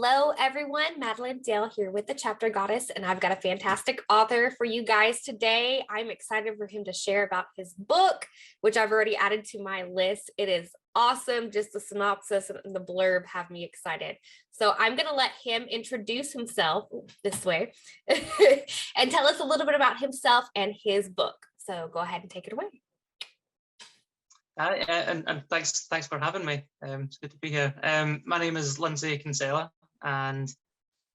Hello, everyone. Madeline Dale here with the Chapter Goddess, and I've got a fantastic author for you guys today. I'm excited for him to share about his book, which I've already added to my list. It is awesome. Just the synopsis and the blurb have me excited. So I'm going to let him introduce himself this way and tell us a little bit about himself and his book. So go ahead and take it away. And thanks for having me. It's good to be here. My name is Lindsey Kinsella, and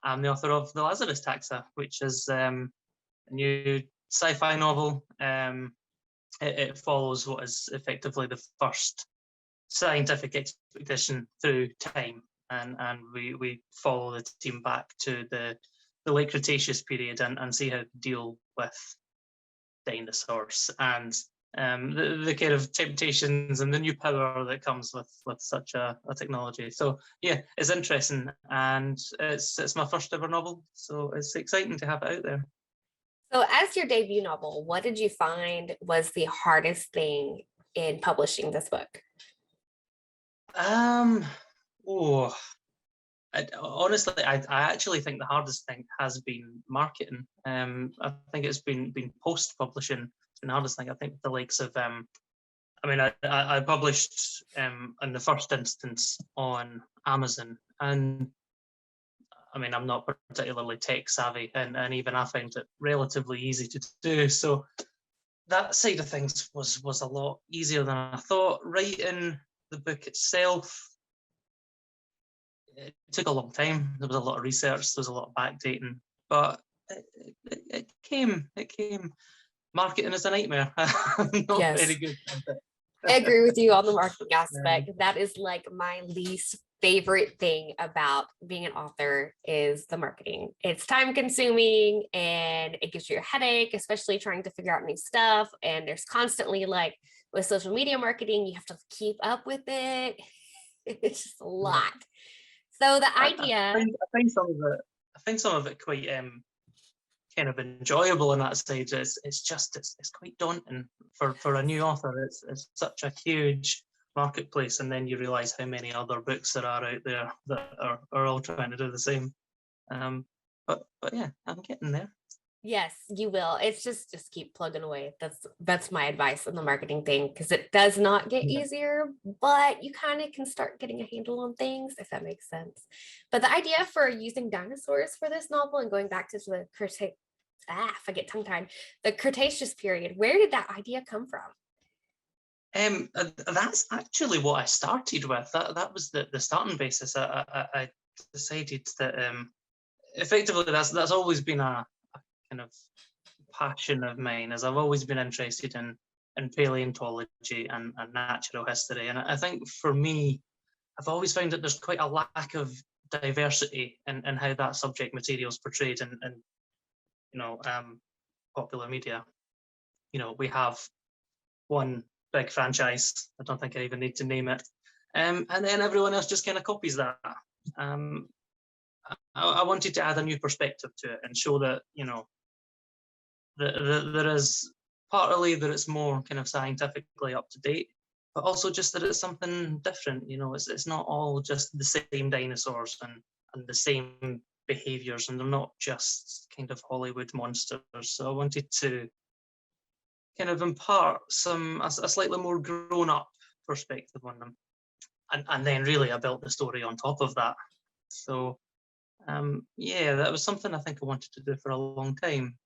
I'm the author of the Lazarus Taxa, which is a new sci-fi novel. It follows what is effectively the first scientific expedition through time, and we follow the team back to the late Cretaceous period and see how to deal with dinosaurs and the kind of temptations and the new power that comes with such a technology. So yeah, it's interesting, and it's my first ever novel, so it's exciting to have it out there. So as your debut novel, what did you find was the hardest thing in publishing this book? Honestly, I actually think the hardest thing has been marketing. I think it's been post-publishing. It's been the hardest thing. I think the likes of, I published in the first instance on Amazon, and I mean, I'm not particularly tech savvy, and even I found it relatively easy to do. So that side of things was a lot easier than I thought. Writing the book itself, it took a long time. There was a lot of research, there was a lot of backdating, but it came. Marketing is a nightmare. I'm not very good at it. I agree with you on the marketing aspect. That is like my least favorite thing about being an author is the marketing. It's time consuming and it gives you a headache, especially trying to figure out new stuff. And there's constantly, like with social media marketing, you have to keep up with it. It's just a lot. So the idea, I find some of it quite kind of enjoyable on that stage. It's quite daunting for a new author. It's such a huge marketplace, and then you realize how many other books there are out there that are all trying to do the same. But yeah, I'm getting there. yes, you will. It's just keep plugging away. That's my advice on the marketing thing, because it does not get easier, but you kind of can start getting a handle on things, if that makes sense. But the idea for using dinosaurs for this novel and going back to the the Cretaceous period, where did that idea come from? That's actually what I started with. That was the starting basis. I decided that effectively that's always been a kind of passion of mine, as I've always been interested in paleontology and natural history. And I think for me, I've always found that there's quite a lack of diversity in how that subject material is portrayed in popular media. We have one big franchise. I don't think I even need to name it. And then everyone else just kind of copies that. I wanted to add a new perspective to it and show that, there is partly that it's more kind of scientifically up to date, but also just that it's something different. It's not all just the same dinosaurs and the same behaviors, and they're not just kind of Hollywood monsters. So I wanted to kind of impart a slightly more grown-up perspective on them, and then really I built the story on top of that. So yeah, that was something I think I wanted to do for a long time.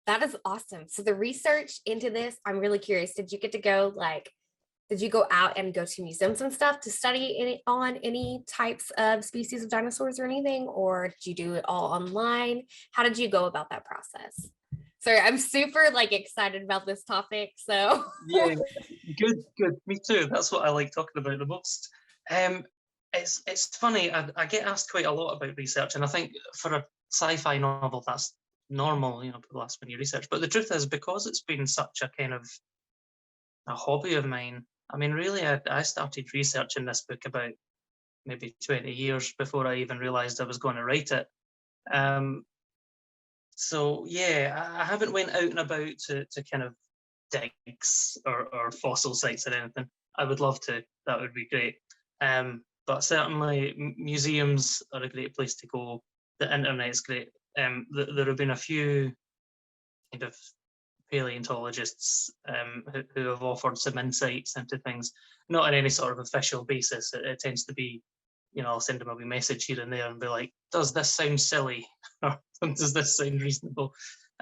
That is awesome. So the research into this, I'm really curious. Did you get to go, did you go out and go to museums and stuff to study on any types of species of dinosaurs or anything? Or did you do it all online? How did you go about that process? Sorry, I'm super excited about this topic. So yeah, good. Me too. That's what I like talking about the most. It's funny. I get asked quite a lot about research, and I think for a sci-fi novel, that's normal. People ask when you research. But the truth is, because it's been such a kind of a hobby of mine. I mean, really, I started researching this book about maybe 20 years before I even realized I was going to write it. So yeah, I haven't went out and about to kind of digs or fossil sites or anything. I would love to. That would be great. but certainly museums are a great place to go. The internet's great. There have been a few kind of paleontologists who have offered some insights into things, not on any sort of official basis. It tends to be, I'll send them a wee message here and there and be like, does this sound silly? Or does this sound reasonable?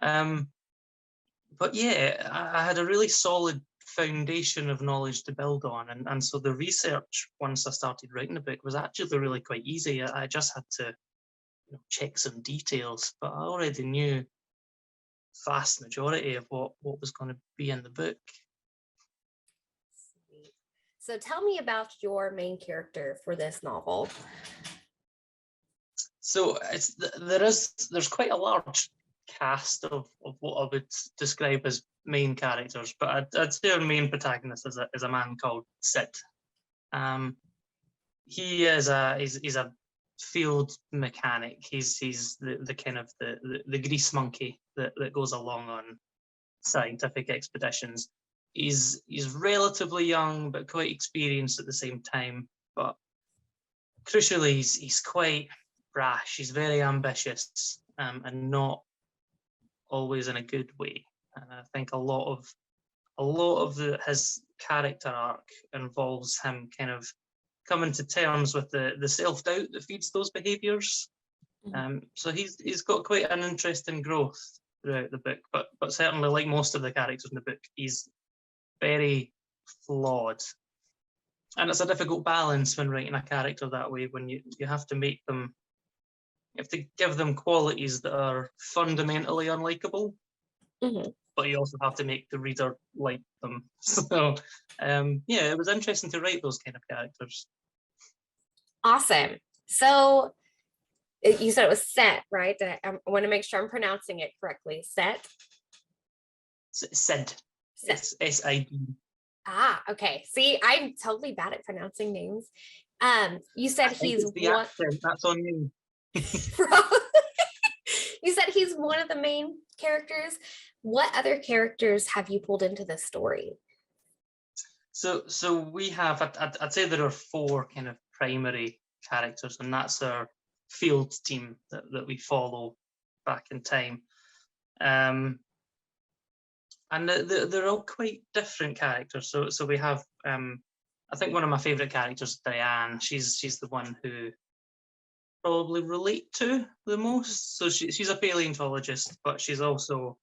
But yeah, I had a really solid foundation of knowledge to build on. And so the research, once I started writing the book, was actually really quite easy. I just had to check some details, but I already knew vast majority of what was going to be in the book. So tell me about your main character for this novel. So there's quite a large cast of what I would describe as main characters, but I'd say our main protagonist is a man called Sid. He's a field mechanic. He's the kind of the grease monkey that goes along on scientific expeditions. He's relatively young but quite experienced at the same time. But crucially, he's quite brash. He's very ambitious, and not always in a good way. And I think a lot of his character arc involves him kind of coming to terms with the self-doubt that feeds those behaviours. So he's got quite an interesting growth throughout the book, but certainly, like most of the characters in the book, he's very flawed. And it's a difficult balance when writing a character that way, when you have to make them, you have to give them qualities that are fundamentally unlikable, but you also have to make the reader like them. So yeah, it was interesting to write those kind of characters. Awesome. So you said it was Set, right? I want to make sure I'm pronouncing it correctly. Set? Sid. S-I-D. Ah, okay. See, I'm totally bad at pronouncing names. You said he's the accent. That's on you. You said he's one of the main characters. What other characters have you pulled into this story? So we have, I'd say there are 4 kind of primary characters, and that's our field team that we follow back in time. And they're all quite different characters. So we have, I think one of my favourite characters is Diane. She's the one who probably relate to the most. So she's a paleontologist, but she's also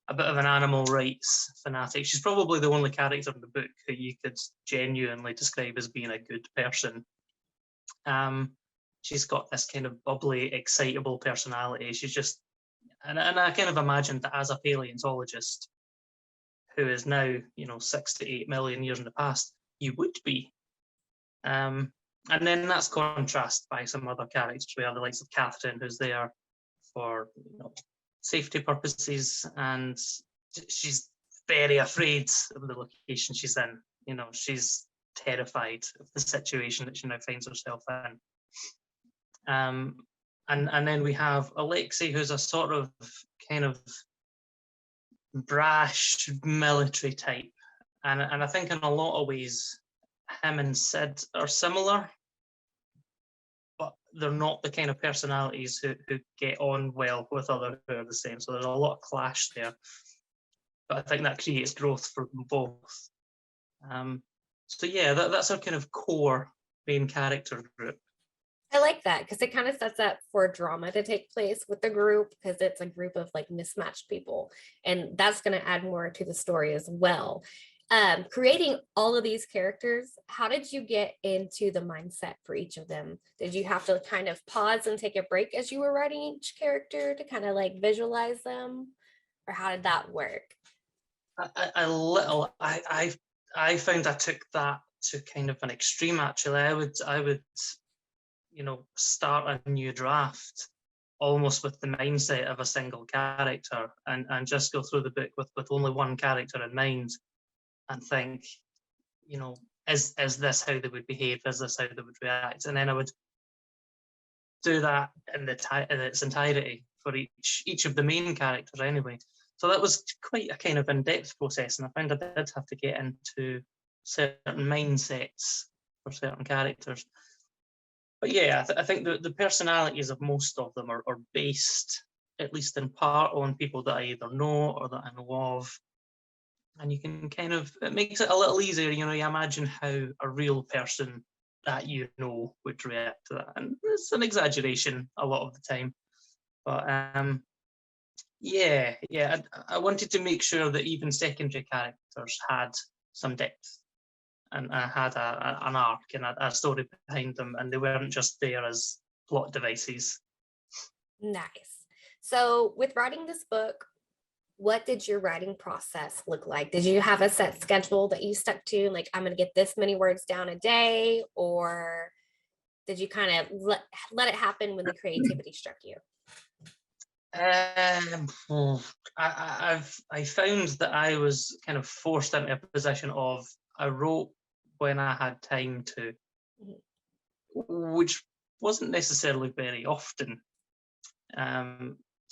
a bit of an animal rights fanatic. She's probably the only character in the book who you could genuinely describe as being a good person. She's got this kind of bubbly, excitable personality. She's just, and I kind of imagined that as a paleontologist, who is now 6 to 8 million years in the past, you would be. And then that's contrasted by some other characters. We have the likes of Catherine, who's there for safety purposes, and she's very afraid of the location she's in. She's terrified of the situation that she now finds herself in. And then we have Alexei, who's a sort of kind of brash military type, and I think in a lot of ways him and Sid are similar, but they're not the kind of personalities who get on well with others who are the same. So there's a lot of clash there, but I think that creates growth for them both. So yeah, that's our kind of core main character group. I like that because it kind of sets up for drama to take place with the group, because it's a group of like mismatched people, and that's going to add more to the story as well. Creating all of these characters, how did you get into the mindset for each of them? Did you have to kind of pause and take a break as you were writing each character to kind of like visualize them, or how did that work? I found I took that to kind of an extreme. Actually, I would start a new draft almost with the mindset of a single character, and just go through the book with only one character in mind, and think, is this how they would behave? Is this how they would react? And then I would do that in its entirety for each of the main characters anyway. So that was quite a kind of in-depth process, and I found I did have to get into certain mindsets for certain characters. but yeah, I think the personalities of most of them are based, at least in part, on people that I either know or that I know of. And you can kind of, it makes it a little easier, you imagine how a real person that would react to that. And it's an exaggeration a lot of the time. But yeah, I wanted to make sure that even secondary characters had some depth and had an arc and a story behind them, and they weren't just there as plot devices. Nice. So with writing this book, what did your writing process look like? Did you have a set schedule that you stuck to? Like, I'm going to get this many words down a day, or did you kind of let it happen when the creativity struck you? I found that I was kind of forced into a position of I wrote when I had time to, which wasn't necessarily very often.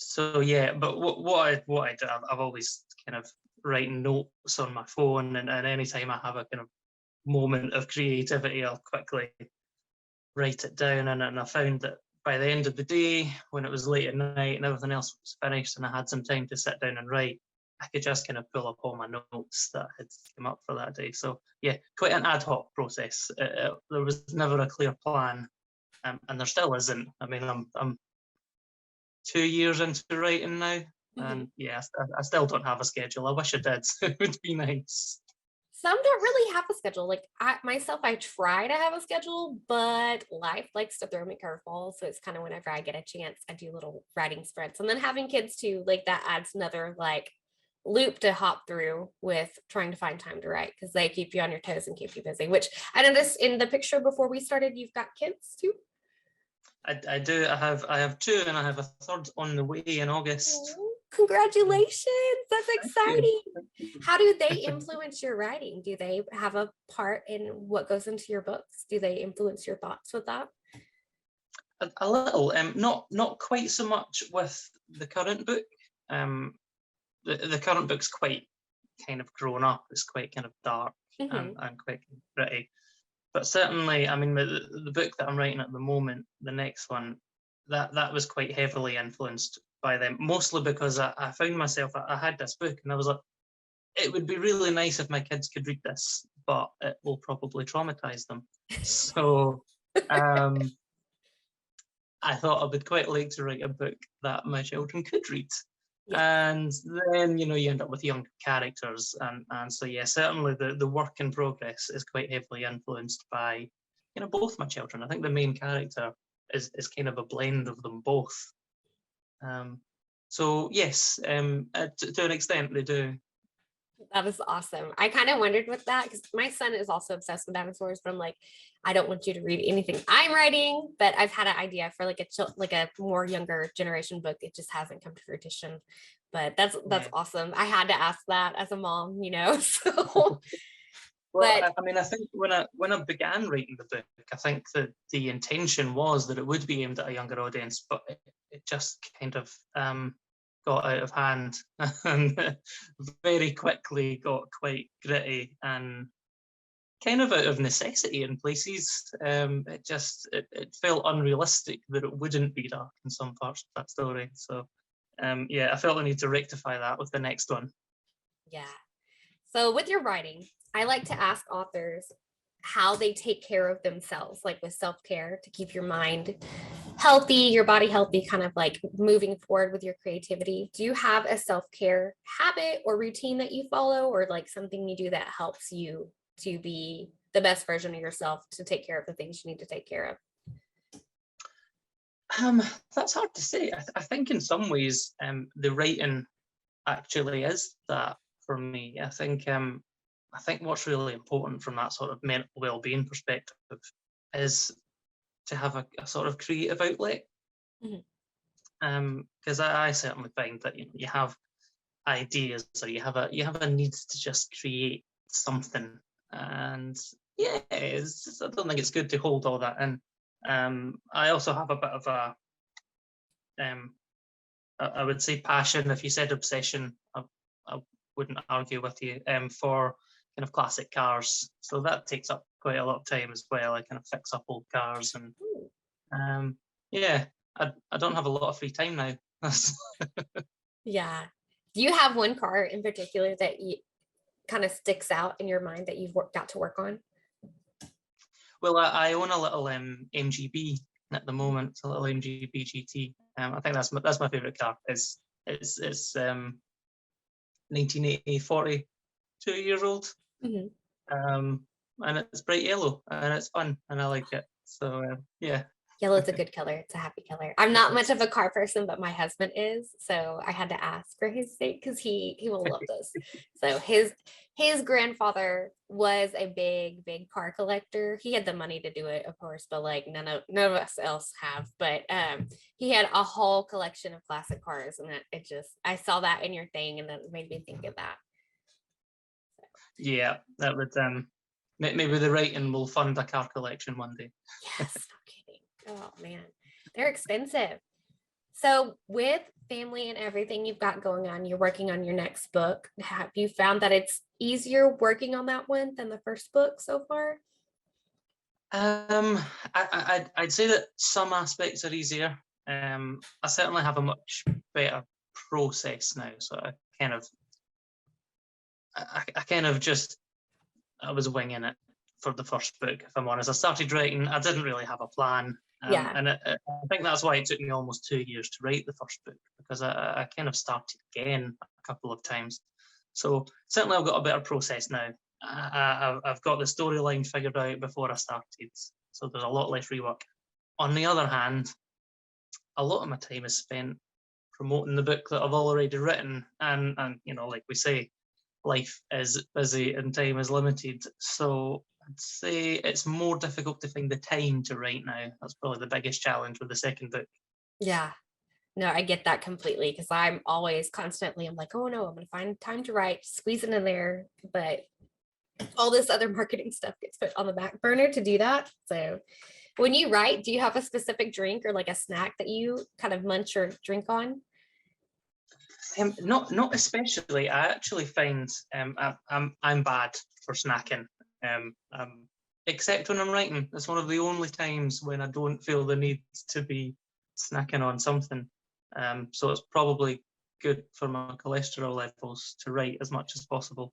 So yeah, but what I do, I've always kind of writing notes on my phone, and anytime I have a kind of moment of creativity, I'll quickly write it down. And I found that by the end of the day, when it was late at night and everything else was finished and I had some time to sit down and write, I could just kind of pull up all my notes that had come up for that day. So yeah, quite an ad hoc process. There was never a clear plan, and there still isn't. I mean, I'm 2 years into writing now, and yeah, I still don't have a schedule. I wish I did. It would be nice. Some don't really have a schedule. Like I try to have a schedule, but life likes to throw me curveballs. So it's kind of whenever I get a chance, I do little writing sprints. And then having kids too, like that adds another like loop to hop through with trying to find time to write, because they keep you on your toes and keep you busy, which I noticed in the picture before we started, you've got kids too. I do. I have two, and I have a third on the way in August. Oh, congratulations. That's exciting. Thank you. How do they influence your writing? Do they have a part in what goes into your books? Do they influence your thoughts with that? A little, not quite so much with the current book. The current book's quite kind of grown up. It's quite kind of dark and quite gritty. But certainly, I mean, the book that I'm writing at the moment, the next one, that was quite heavily influenced by them, mostly because I found myself, I had this book and I was like, it would be really nice if my kids could read this, but it will probably traumatize them. So I thought I would quite like to write a book that my children could read. Yeah. And then, you end up with young characters. And so, yeah, certainly the work in progress is quite heavily influenced by, both my children. I think the main character is kind of a blend of them both. So, yes, to an extent, they do. That is awesome. I kind of wondered with that because my son is also obsessed with dinosaurs, but I'm like, I don't want you to read anything I'm writing, but I've had an idea for like a more younger generation book. It just hasn't come to fruition, but that's awesome. I had to ask that as a mom, so. Well, I mean, I think when I began writing the book, I think that the intention was that it would be aimed at a younger audience, but it just kind of got out of hand and very quickly got quite gritty and kind of out of necessity in places. It felt unrealistic that it wouldn't be dark in some parts of that story. So yeah, I felt the need to rectify that with the next one. Yeah. So with your writing, I like to ask authors how they take care of themselves, like with self-care, to keep your mind healthy, your body healthy, kind of like moving forward with your creativity. Do you have a self-care habit or routine that you follow, or like something you do that helps you to be the best version of yourself, to take care of the things you need to take care of? That's hard to say. I think in some ways the writing actually is that for me. I think what's really important from that sort of mental well-being perspective is to have a sort of creative outlet. Because I certainly find that you have ideas, or you have a need to just create something, and yeah, I don't think it's good to hold all that in. I also have a bit of a I would say passion. If you said obsession, I wouldn't argue with you, for kind of classic cars. So that takes up quite a lot of time as well. I kind of fix up old cars and Yeah, I don't have a lot of free time now. Yeah. Do you have one car in particular that you kind of sticks out in your mind that you've got to work on? Well, I own a little MGB at the moment. It's a little MGB GT. I think that's my favorite car. It's 1980, 42 years old. Mhm. And it's bright yellow and it's fun and I like it. So yeah. Yellow's a good color. It's a happy color. I'm not much of a car person, but my husband is. So I had to ask for his sake because he will love this. So his grandfather was a big car collector. He had the money to do it, of course, but like none of us else have. But he had a whole collection of classic cars, and I saw that in your thing, and that made me think of that. Yeah, that would maybe the writing will fund a car collection one day. Yes, no kidding. Oh man, they're expensive. So with family and everything you've got going on, you're working on your next book. Have you found that it's easier working on that one than the first book so far? I'd say that some aspects are easier. I certainly have a much better process now. So I kind of just I was winging it for the first book, if I'm honest. I started writing, I didn't really have a plan. Yeah. And I think that's why it took me almost 2 years to write the first book, because I kind of started again a couple of times. So certainly I've got a better process now. I've got the storyline figured out before I started, so there's a lot less rework. On the other hand, a lot of my time is spent promoting the book that I've already written, and like we say, life is busy and time is limited. So I'd say it's more difficult to find the time to write now. That's probably the biggest challenge with the second book. Yeah. No, I get that completely because I'm always constantly, I'm like, oh no, I'm going to find time to write, squeeze it in there. But all this other marketing stuff gets put on the back burner to do that. So when you write, do you have a specific drink or like a snack that you kind of munch or drink on? Not especially. I actually find I'm bad for snacking. Except when I'm writing. It's one of the only times when I don't feel the need to be snacking on something. So it's probably good for my cholesterol levels to write as much as possible.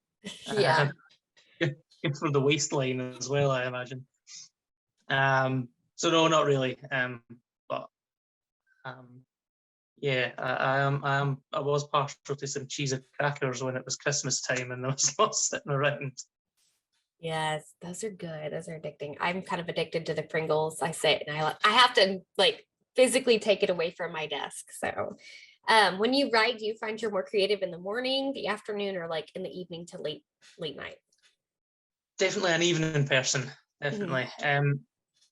Yeah. Good for the waistline as well, I imagine. So no, not really. But yeah, I was partial to some cheese and crackers when it was Christmas time and there was lots sitting around. Yes, those are good. Those are addicting. I'm kind of addicted to the Pringles. I sit and I have to like physically take it away from my desk. So when you write, do you find you're more creative in the morning, the afternoon, or like in the evening to late night? Definitely an evening person, definitely. Mhm.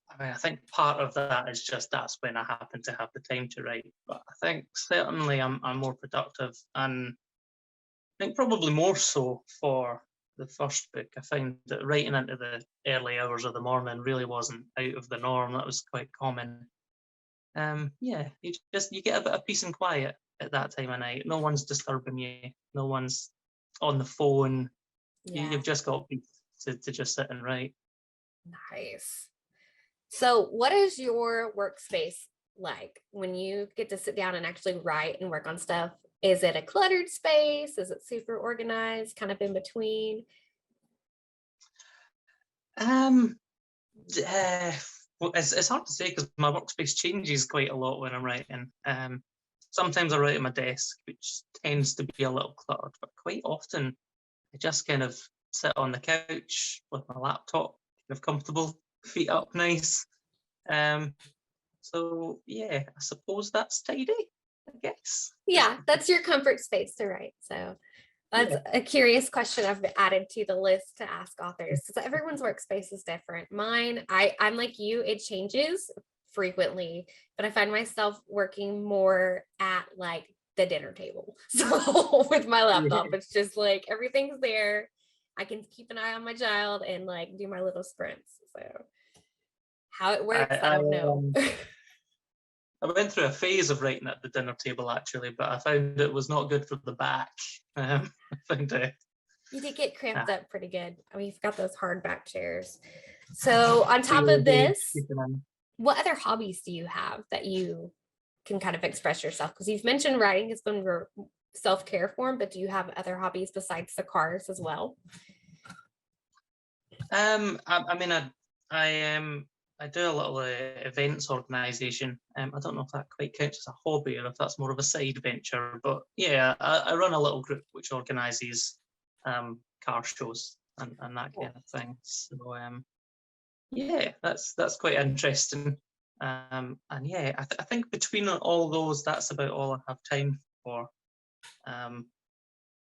I mean, I think part of that is just that's when I happen to have the time to write. But I think certainly I'm more productive, and I think probably more so for the first book. I found that writing into the early hours of the morning really wasn't out of the norm. That was quite common. Yeah, you get a bit of peace and quiet at that time of night. No one's disturbing you. No one's on the phone. Yeah, You've just got peace to just sit and write. nice. So what is your workspace like when you get to sit down and actually write and work on stuff? Is it a cluttered space? Is it super organized, kind of in between? Um, well, it's hard to say because my workspace changes quite a lot when I'm writing. Sometimes I write at my desk, which tends to be a little cluttered, but quite often I just kind of sit on the couch with my laptop, kind of comfortable, feet up nice. Um, so yeah, I suppose that's tidy, I guess. Yeah, that's your comfort space to write. So that's Yeah. a curious question I've added to the list to ask authors because everyone's workspace is different. Mine, I'm like you, it changes frequently, but I find myself working more at like the dinner table. So with my laptop, it's just like everything's there. I can keep an eye on my child and like do my little sprints. So how it works, I I, don't know. I went through a phase of writing at the dinner table actually, but I found it was not good for the back. I found it. You did get cramped Ah, up pretty good. I mean, you've got those hard back chairs. So on the top of old age this, creeping in. what other hobbies do you have that you can kind of express yourself? Because you've mentioned writing has been your self-care form, but do you have other hobbies besides the cars as well? I mean, I do a little events organisation. I don't know if that quite counts as a hobby or if that's more of a side venture, but yeah, I run a little group which organises car shows and that kind of thing. So yeah, that's quite interesting. And yeah, I think between all those, that's about all I have time for.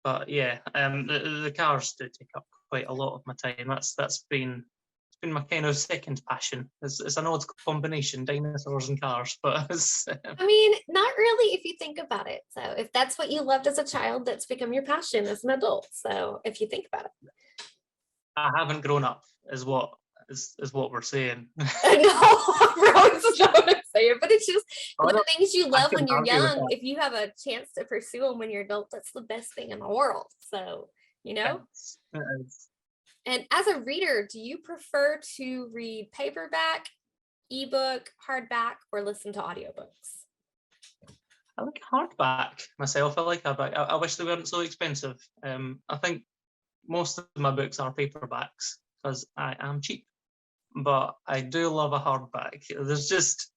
But yeah, the cars do take up quite a lot of my time. It's been my kind of second passion. It's an odd combination, dinosaurs and cars, but I mean, not really if you think about it. So if that's what you loved as a child, that's become your passion as an adult. So if you think about it. I haven't grown up, is what we're saying. No, I was not going to say it, but it's just the things you love when you're young. If you have a chance to pursue them when you're adult, that's the best thing in the world. So, you know. And as a reader, do you prefer to read paperback, ebook, hardback, or listen to audiobooks? I like hardback myself. I like hardback. I wish they weren't so expensive. I think most of my books are paperbacks because I am cheap, but I do love a hardback. There's just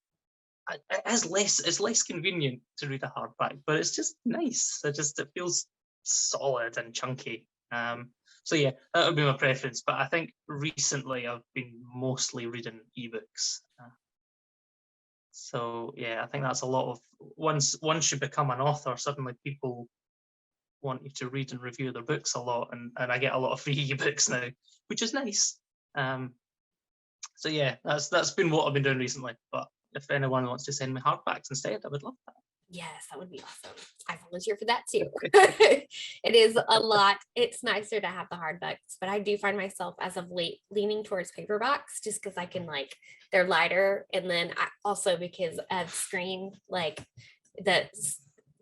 it's less convenient to read a hardback, but it's just nice. It feels solid and chunky. So yeah, that would be my preference. But I think recently I've been mostly reading ebooks. So yeah, I think that's a lot of once you become an author, suddenly people want you to read and review their books a lot, and I get a lot of free ebooks now, which is nice. So yeah, that's been what I've been doing recently. But if anyone wants to send me hardbacks instead, I would love that. Yes, that would be awesome. I volunteer for that too. It is a lot. It's nicer to have the hardbacks, but I do find myself as of late leaning towards paperbacks just because I can they're lighter. And then also because of screen,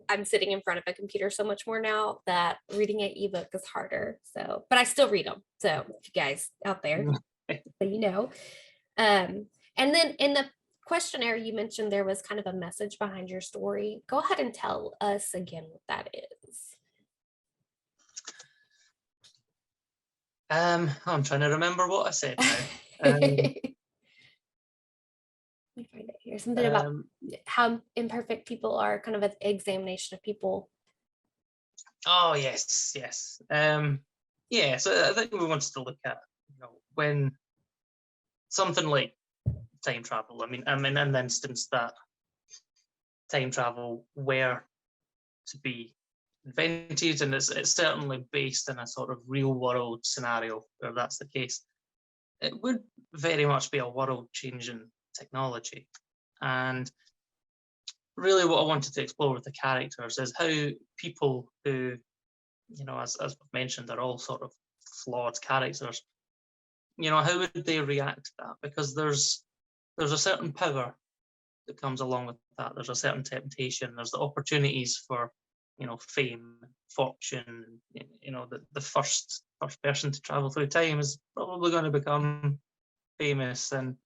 I'm sitting in front of a computer so much more now that reading an ebook is harder. So, but I still read them. So if you guys out there, so you know. And then in the questionnaire, you mentioned there was kind of a message behind your story. Go ahead and tell us again what that is. I'm trying to remember what I said now. Let me find it here. Something about how imperfect people are, kind of an examination of people. Oh yes. Yeah, so I think we wanted to look at when something like time travel. I mean, in the instance that time travel were to be invented, and it's certainly based in a sort of real world scenario where that's the case, it would very much be a world changing technology. And really what I wanted to explore with the characters is how people who, as we've mentioned, are all sort of flawed characters, how would they react to that? Because there's a certain power that comes along with that. There's a certain temptation. There's the opportunities for, fame, fortune. The first person to travel through time is probably going to become famous, and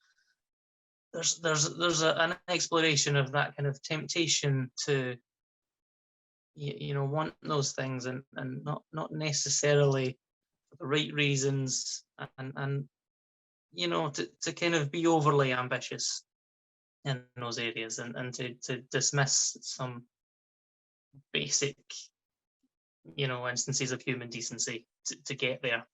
there's an exploration of that kind of temptation to, want those things and not necessarily for the right reasons, and to kind of be overly ambitious in those areas, and to dismiss some basic, instances of human decency to get there.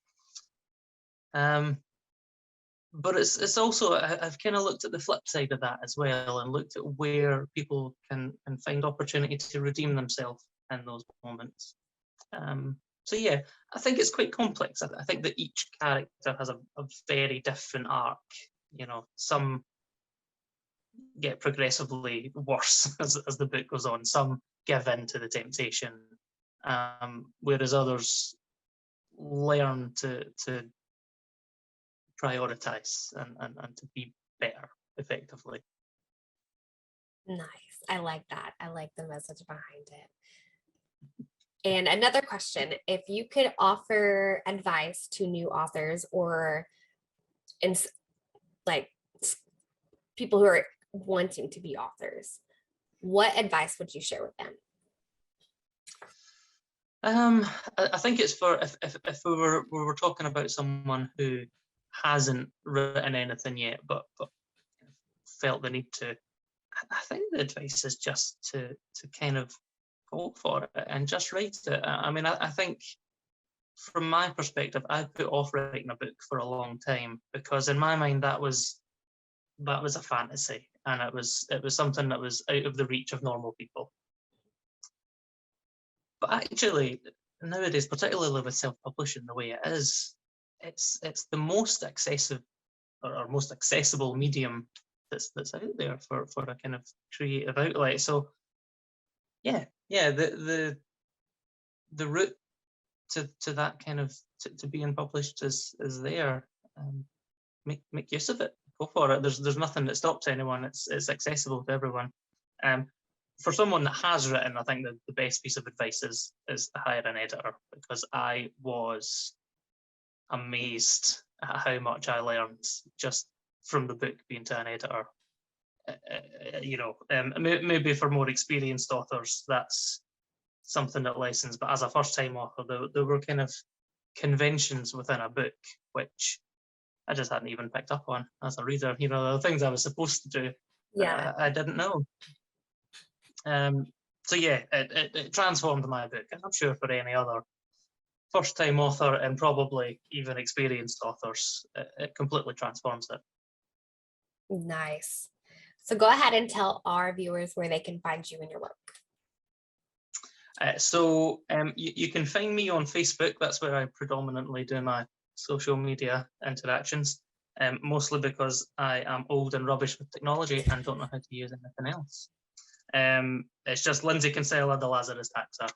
But it's also, I've kind of looked at the flip side of that as well, and looked at where people can find opportunity to redeem themselves in those moments. So yeah, I think it's quite complex. I think that each character has a very different arc. Some get progressively worse as the book goes on. Some give in to the temptation, whereas others learn to prioritize and to be better effectively. Nice. I like that. I like the message behind it. And another question, if you could offer advice to new authors or people who are wanting to be authors, what advice would you share with them? I think it's for if we were talking about someone who hasn't written anything yet, but felt the need to. I think the advice is just to kind of go for it and just write it. I mean, I think from my perspective, I put off writing a book for a long time because in my mind that was a fantasy, and it was something that was out of the reach of normal people. But actually, nowadays, particularly with self-publishing the way it is, it's the most accessible or most accessible medium that's out there for a kind of creative outlet. So yeah, the route to that kind of to being published is there. Make use of it. Go for it. There's nothing that stops anyone. It's accessible to everyone. For someone that has written, I think the best piece of advice is to hire an editor, because I was amazed at how much I learned just from the book being to an editor. Maybe for more experienced authors, that's something that lessens. But as a first-time author, there were kind of conventions within a book which I just hadn't even picked up on as a reader. The things I was supposed to do, I didn't know. So yeah, it transformed my book, and I'm sure for any other first-time author and probably even experienced authors, it completely transforms it. Nice. So go ahead and tell our viewers where they can find you and your work. You can find me on Facebook. That's where I predominantly do my social media interactions, mostly because I am old and rubbish with technology and don't know how to use anything else. It's just Lindsey Kinsella, the Lazarus Taxa.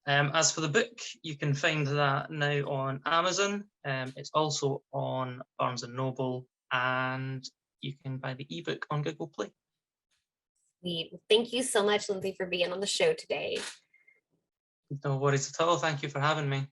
As for the book, you can find that now on Amazon. It's also on Barnes and Noble, and you can buy the ebook on Google Play. Sweet. Thank you so much, Lindsey, for being on the show today. No worries at all. Thank you for having me.